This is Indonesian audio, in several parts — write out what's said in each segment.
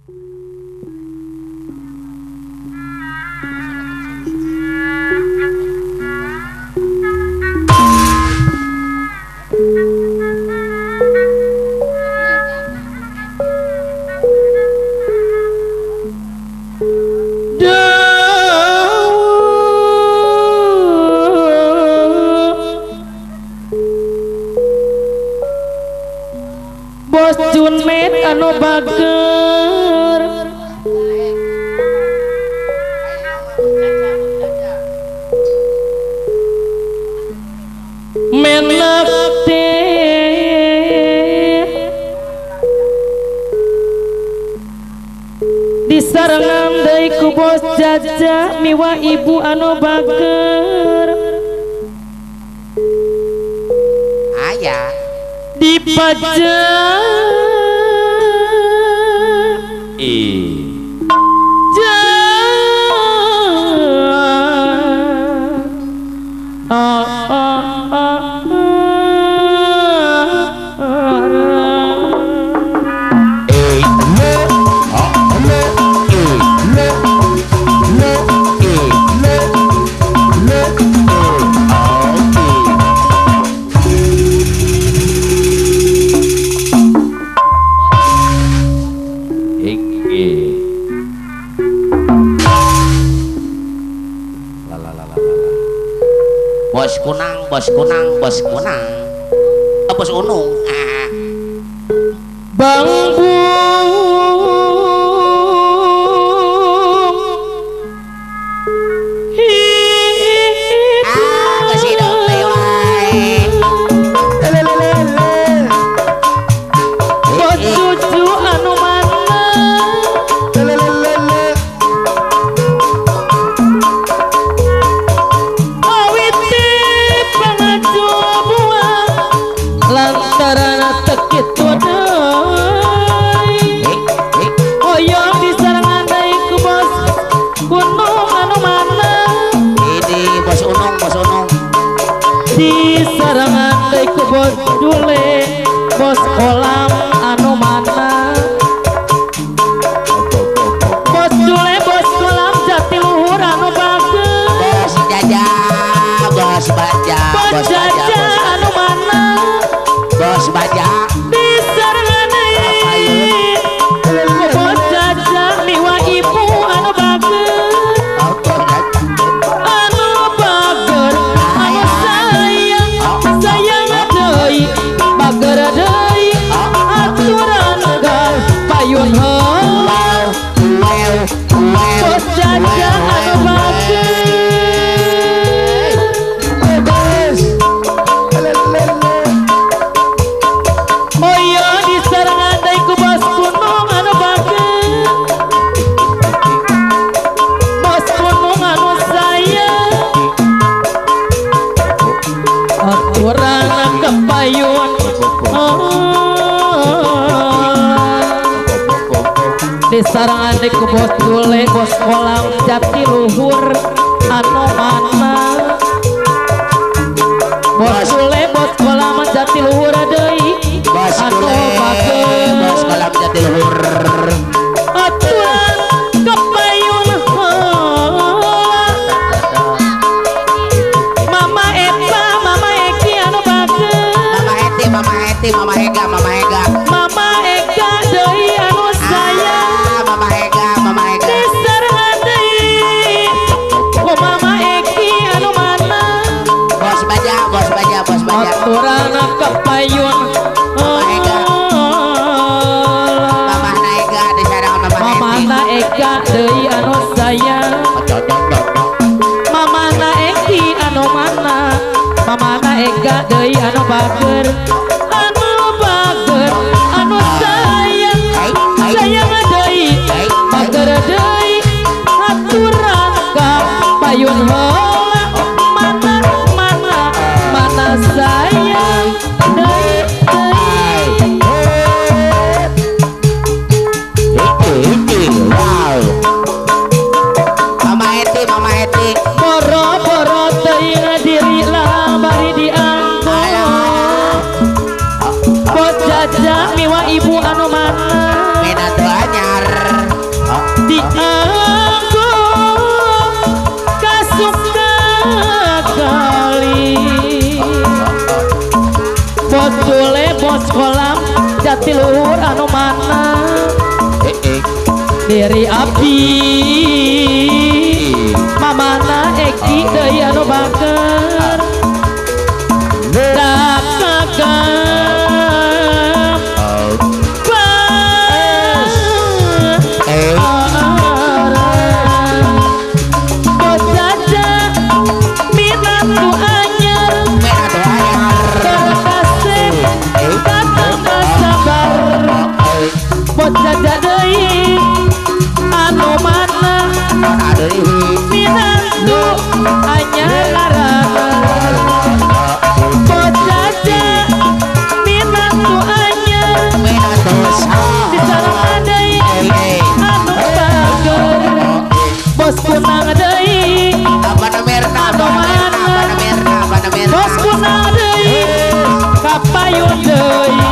Bos Junmed anu bager menak disarengan deui ku bos Jaja miwa ibu anu bager aya dipajang bos kunang bos kunang bos kunang bos unung Bang kasih dong lewai bos cucu anu mana lantaran tekitu deui hoyong disarangan deui ku bos gunung anu mana ini bos unung disarangan deui ku bos Dule bos kolam anu mana bos Dule bos kolam Jatiluhur anu bagus bos Jaja bos Baja bos Jaja anu mana bos Baja disarangan deui ku bos Jaja miwa ibu anu bagus anu bager anu sayang deui bager deui aturan gal payun heula bos Jaja anu bager oh iya disarangan deui ku bos gunung anu bager bos gunung anu sayang aturan kepayun disarangan deui ku bos Dule bos kolam Jatiluhur anu mana bos Dule bos kolam Jatiluhur deui bos anu bager bos kolam Jatiluhur aturan kepayun heula Mama Eta Mama Eki anu bager Mama Eti Mama Ega Mama Eka deui anu sayang Mama Ega disarangan deui ku Mama Eki anu mana bos Baja aturan kepayun Mama Ega disarangan Mama Eka deui anu sayang Mama Eki anu mana Mama Ega deui anu bager anu sayang deui bager deui aturan kapayun heula mana sayang deui Mama Eti boro-boro teuing diri lah bari diangkut bos tule bos kolam Jatiluhur anu mana diri abdi mamana Eki deui anu bager Jaja deui anu mana minantu anyar bojaja minantu anyar disarangan deui anu bager bos kunang deui anu mana bos kunang deui kapayun deui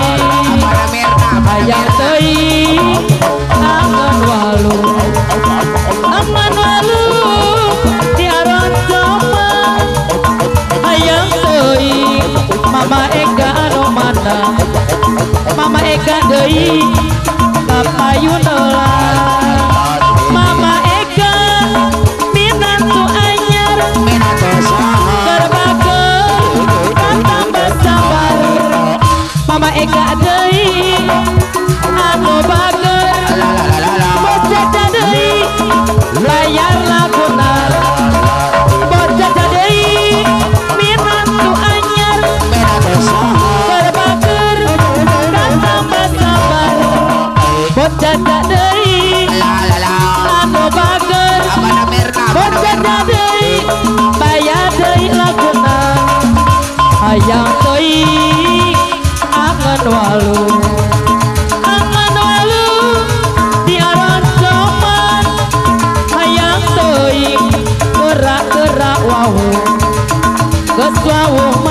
hayang deui angan walu tiaran sama hayang deui mama Ega anu mana mama Ega deui kapayun mama Ega minantu anyar berbager katambah sabar mama Ega deui anu bager bos jaja deui layar laguna bos jaja deui minantu anyar berbager katambah sabar bos jaja deui anu bager bos jaja deui bayar deui laguna hayang deui angan walu gerak-gerak wawuh geus wawuh